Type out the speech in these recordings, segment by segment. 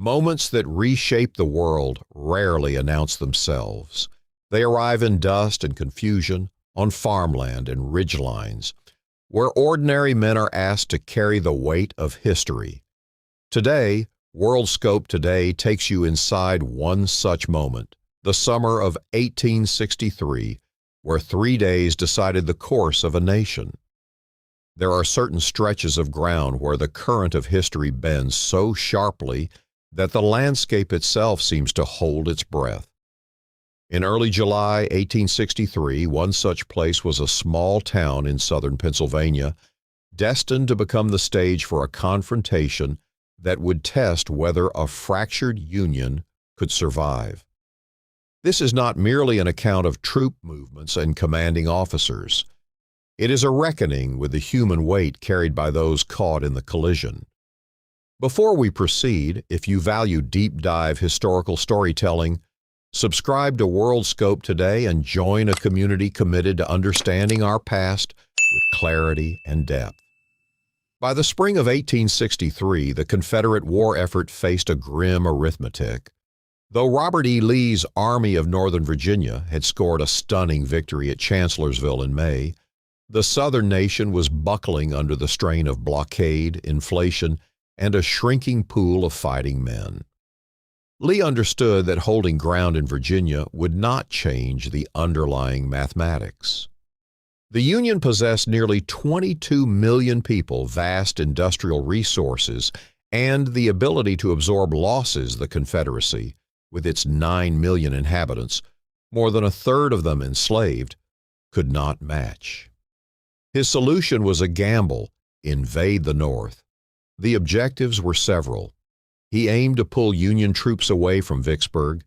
Moments that reshape the world rarely announce themselves. They arrive in dust and confusion, on farmland and ridgelines, where ordinary men are asked to carry the weight of history. Today, WorldScope Today takes you inside one such moment, the summer of 1863, where 3 days decided the course of a nation. There are certain stretches of ground where the current of history bends so sharply that the landscape itself seems to hold its breath. In early July 1863, one such place was a small town in southern Pennsylvania, destined to become the stage for a confrontation that would test whether a fractured Union could survive. This is not merely an account of troop movements and commanding officers. It is a reckoning with the human weight carried by those caught in the collision. Before we proceed, if you value deep-dive historical storytelling, subscribe to WorldScope Today and join a community committed to understanding our past with clarity and depth. By the spring of 1863, the Confederate war effort faced a grim arithmetic. Though Robert E. Lee's Army of Northern Virginia had scored a stunning victory at Chancellorsville in May, the Southern nation was buckling under the strain of blockade, inflation, and a shrinking pool of fighting men. Lee understood that holding ground in Virginia would not change the underlying mathematics. The Union possessed nearly 22 million people, vast industrial resources, and the ability to absorb losses the Confederacy, with its 9 million inhabitants, more than a third of them enslaved, could not match. His solution was a gamble: invade the North. The objectives were several. He aimed to pull Union troops away from Vicksburg,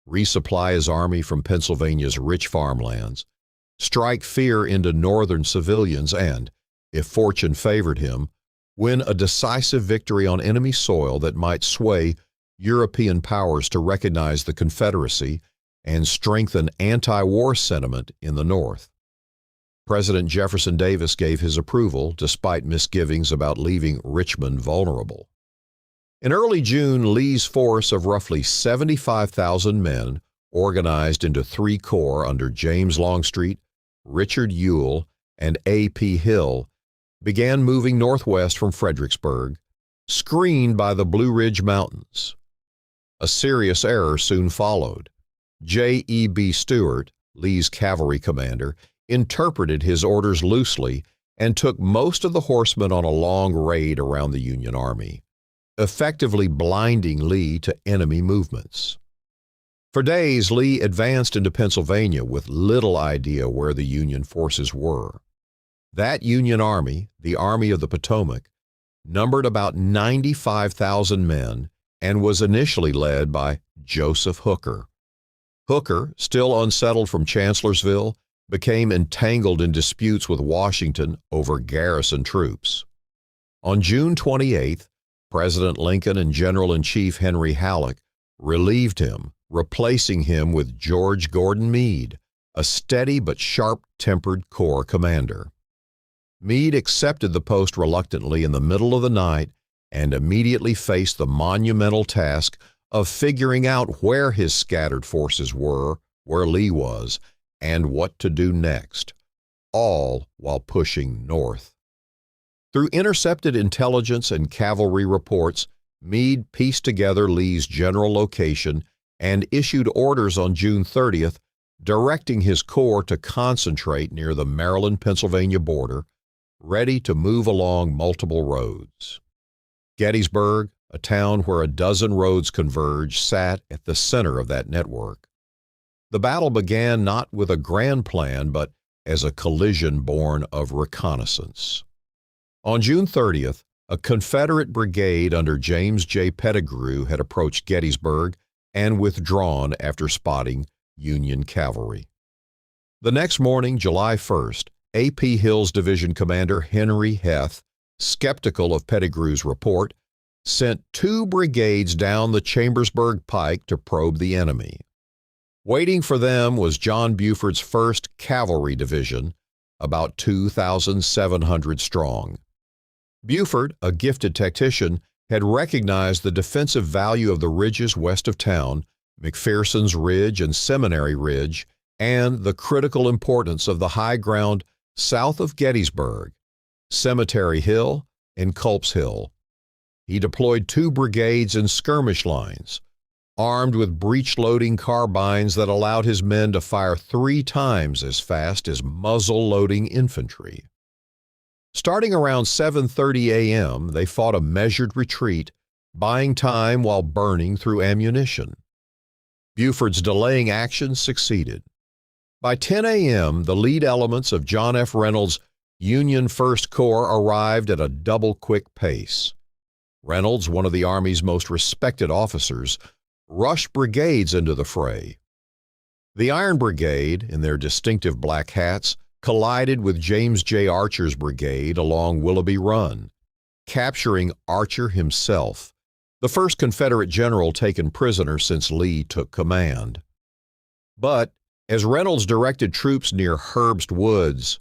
resupply his army from Pennsylvania's rich farmlands, strike fear into Northern civilians, and, if fortune favored him, win a decisive victory on enemy soil that might sway European powers to recognize the Confederacy and strengthen anti-war sentiment in the North. President Jefferson Davis gave his approval, despite misgivings about leaving Richmond vulnerable. In early June, Lee's force of roughly 75,000 men, organized into 3 corps under James Longstreet, Richard Ewell, and A.P. Hill, began moving northwest from Fredericksburg, screened by the Blue Ridge Mountains. A serious error soon followed. J.E.B. Stuart, Lee's cavalry commander, interpreted his orders loosely and took most of the horsemen on a long raid around the Union Army, effectively blinding Lee to enemy movements. For days, Lee advanced into Pennsylvania with little idea where the Union forces were. That Union Army, the Army of the Potomac, numbered about 95,000 men and was initially led by Joseph Hooker. Hooker, still unsettled from Chancellorsville, became entangled in disputes with Washington over garrison troops. On June 28th, President Lincoln and General-in-Chief Henry Halleck relieved him, replacing him with George Gordon Meade, a steady but sharp-tempered corps commander. Meade accepted the post reluctantly in the middle of the night and immediately faced the monumental task of figuring out where his scattered forces were, where Lee was, and what to do next, all while pushing north. Through intercepted intelligence and cavalry reports, Meade pieced together Lee's general location and issued orders on June 30th, directing his corps to concentrate near the Maryland-Pennsylvania border, ready to move along multiple roads. Gettysburg, a town where a dozen roads converge, sat at the center of that network. The battle began not with a grand plan, but as a collision born of reconnaissance. On June 30th, a Confederate brigade under James J. Pettigrew had approached Gettysburg and withdrawn after spotting Union cavalry. The next morning, July 1st, A.P. Hill's division commander Henry Heth, skeptical of Pettigrew's report, sent 2 brigades down the Chambersburg Pike to probe the enemy. Waiting for them was John Buford's 1st Cavalry Division, about 2,700 strong. Buford, a gifted tactician, had recognized the defensive value of the ridges west of town, McPherson's Ridge and Seminary Ridge, and the critical importance of the high ground south of Gettysburg, Cemetery Hill and Culp's Hill. He deployed 2 brigades in skirmish lines, armed with breech-loading carbines that allowed his men to fire 3 times as fast as muzzle-loading infantry. Starting around 7:30 a.m., they fought a measured retreat, buying time while burning through ammunition. Buford's delaying actions succeeded. By 10 a.m., the lead elements of John F. Reynolds' Union First Corps arrived at a double-quick pace. Reynolds, one of the Army's most respected officers, rushed brigades into the fray. The Iron Brigade, in their distinctive black hats, collided with James J. Archer's brigade along Willoughby Run, capturing Archer himself, the first Confederate general taken prisoner since Lee took command. But as Reynolds directed troops near Herbst Woods,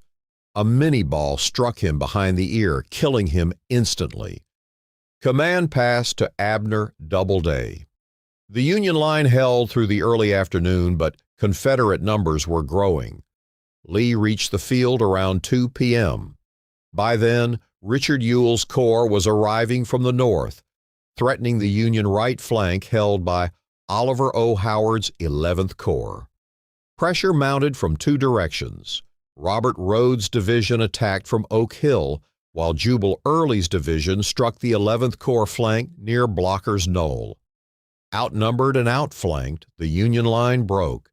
a minie-ball struck him behind the ear, killing him instantly. Command passed to Abner Doubleday. The Union line held through the early afternoon, but Confederate numbers were growing. Lee reached the field around 2 p.m. By then, Richard Ewell's corps was arriving from the north, threatening the Union right flank held by Oliver O. Howard's 11th Corps. Pressure mounted from 2 directions. Robert Rhodes' division attacked from Oak Hill, while Jubal Early's division struck the 11th Corps flank near Blocker's Knoll. Outnumbered and outflanked, the Union line broke.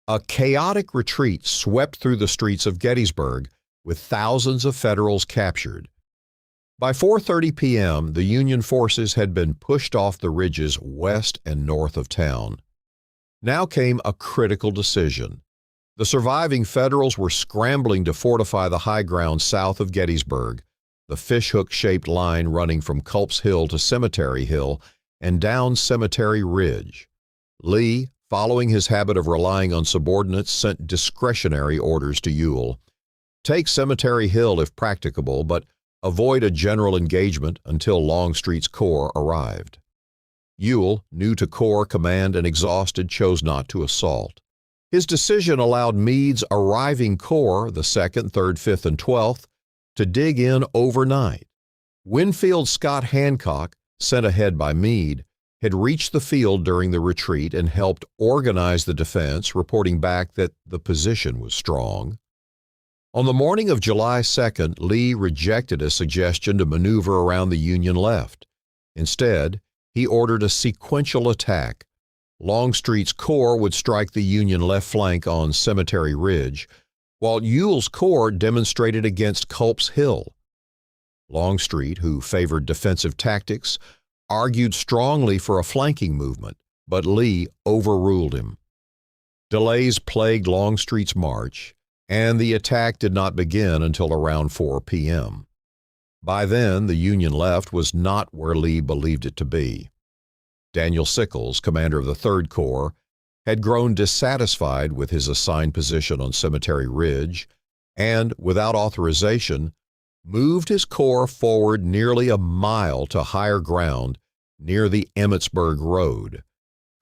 A chaotic retreat swept through the streets of Gettysburg, with thousands of Federals captured. By 4:30 p.m., the Union forces had been pushed off the ridges west and north of town. Now came a critical decision. The surviving Federals were scrambling to fortify the high ground south of Gettysburg, the fishhook-shaped line running from Culp's Hill to Cemetery Hill and down Cemetery Ridge. Lee, following his habit of relying on subordinates, sent discretionary orders to Ewell. Take Cemetery Hill if practicable, but avoid a general engagement until Longstreet's corps arrived. Ewell, new to corps command and exhausted, chose not to assault. His decision allowed Meade's arriving corps, the 2nd, 3rd, 5th, and 12th, to dig in overnight. Winfield Scott Hancock, sent ahead by Meade, had reached the field during the retreat and helped organize the defense, reporting back that the position was strong. On the morning of July 2nd, Lee rejected a suggestion to maneuver around the Union left. Instead, he ordered a sequential attack. Longstreet's corps would strike the Union left flank on Cemetery Ridge, while Ewell's corps demonstrated against Culp's Hill. Longstreet, who favored defensive tactics, argued strongly for a flanking movement, but Lee overruled him. Delays plagued Longstreet's march, and the attack did not begin until around 4 p.m. By then, the Union left was not where Lee believed it to be. Daniel Sickles, commander of the 3rd Corps, had grown dissatisfied with his assigned position on Cemetery Ridge and, without authorization, moved his corps forward nearly a mile to higher ground near the Emmitsburg Road,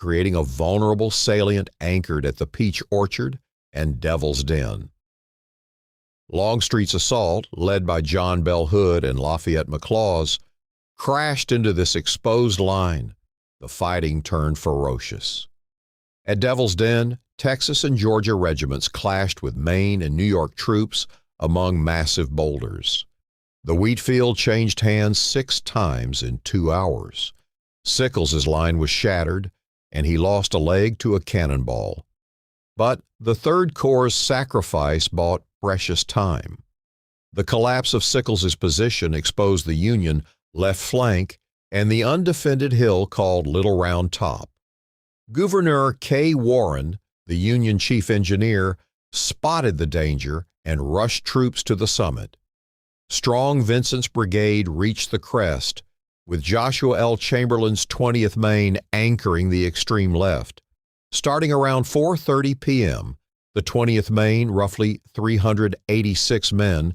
creating a vulnerable salient anchored at the Peach Orchard and Devil's Den. Longstreet's assault, led by John Bell Hood and Lafayette McLaws, crashed into this exposed line. The fighting turned ferocious. At Devil's Den, Texas and Georgia regiments clashed with Maine and New York troops among massive boulders. The wheat field changed hands 6 times in 2 hours. Sickles's line was shattered, and he lost a leg to a cannonball. But the 3rd Corps' sacrifice bought precious time. The collapse of Sickles's position exposed the Union left flank and the undefended hill called Little Round Top. Gouverneur K. Warren, the Union chief engineer, spotted the danger and rushed troops to the summit. Strong Vincent's brigade reached the crest, with Joshua L. Chamberlain's 20th Maine anchoring the extreme left. Starting around 4:30 p.m., the 20th Maine, roughly 386 men,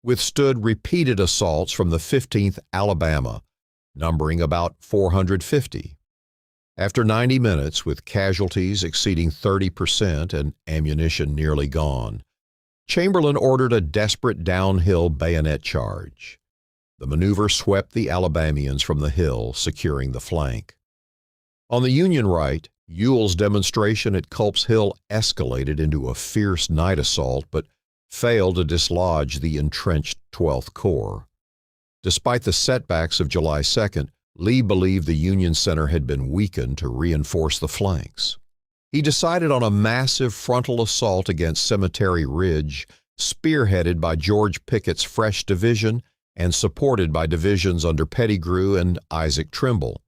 withstood repeated assaults from the 15th Alabama, numbering about 450. After 90 minutes, with casualties exceeding 30% and ammunition nearly gone, Chamberlain ordered a desperate downhill bayonet charge. The maneuver swept the Alabamians from the hill, securing the flank. On the Union right, Ewell's demonstration at Culp's Hill escalated into a fierce night assault, but failed to dislodge the entrenched 12th Corps. Despite the setbacks of July 2nd, Lee believed the Union center had been weakened to reinforce the flanks. He decided on a massive frontal assault against Cemetery Ridge, spearheaded by George Pickett's fresh division and supported by divisions under Pettigrew and Isaac Trimble.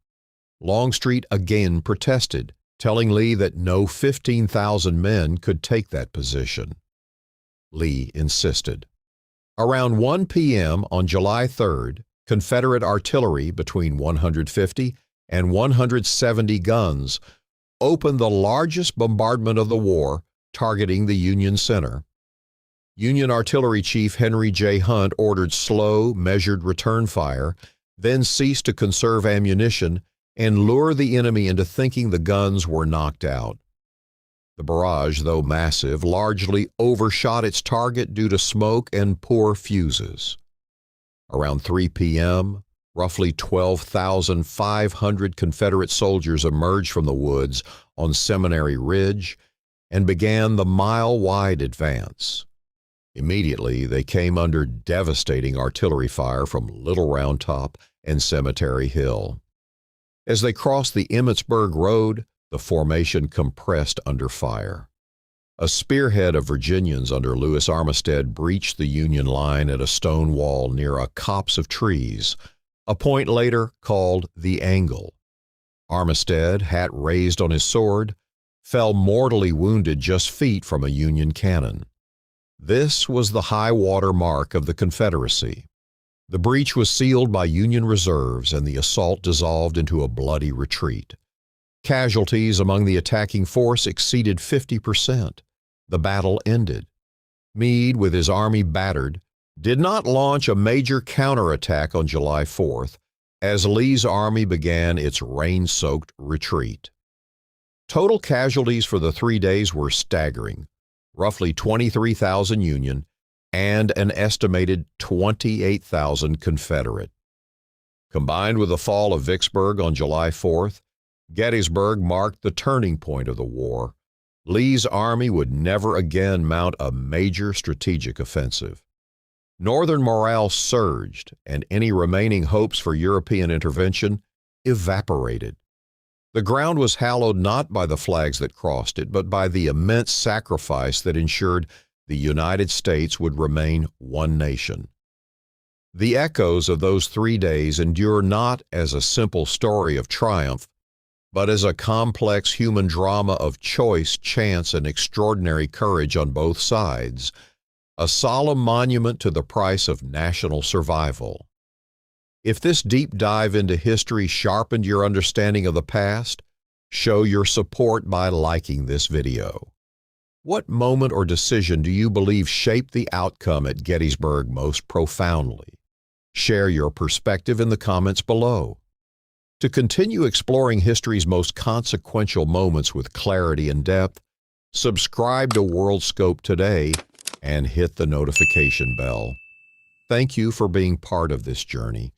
Longstreet again protested, telling Lee that no 15,000 men could take that position. Lee insisted. Around 1 p.m. on July 3rd, Confederate artillery between 150 and 170 guns opened the largest bombardment of the war, targeting the Union center. Union Artillery Chief Henry J. Hunt ordered slow, measured return fire, then ceased to conserve ammunition and lure the enemy into thinking the guns were knocked out. The barrage, though massive, largely overshot its target due to smoke and poor fuses. Around 3 p.m., roughly 12,500 Confederate soldiers emerged from the woods on Seminary Ridge and began the mile-wide advance. Immediately, they came under devastating artillery fire from Little Round Top and Cemetery Hill. As they crossed the Emmitsburg Road, the formation compressed under fire. A spearhead of Virginians under Lewis Armistead breached the Union line at a stone wall near a copse of trees, a point later called the Angle. Armistead, hat raised on his sword, fell mortally wounded just feet from a Union cannon. This was the high water mark of the Confederacy. The breach was sealed by Union reserves, and the assault dissolved into a bloody retreat. Casualties among the attacking force exceeded 50%. The battle ended. Meade, with his army battered, did not launch a major counterattack on July 4th, as Lee's army began its rain-soaked retreat. Total casualties for the 3 days were staggering, roughly 23,000 Union and an estimated 28,000 Confederate. Combined with the fall of Vicksburg on July 4th, Gettysburg marked the turning point of the war. Lee's army would never again mount a major strategic offensive. Northern morale surged, and any remaining hopes for European intervention evaporated. The ground was hallowed not by the flags that crossed it, but by the immense sacrifice that ensured the United States would remain one nation. The echoes of those 3 days endure not as a simple story of triumph, but as a complex human drama of choice, chance, and extraordinary courage on both sides, a solemn monument to the price of national survival. If this deep dive into history sharpened your understanding of the past, show your support by liking this video. What moment or decision do you believe shaped the outcome at Gettysburg most profoundly? Share your perspective in the comments below. To continue exploring history's most consequential moments with clarity and depth, subscribe to WorldScope Today and hit the notification bell. Thank you for being part of this journey.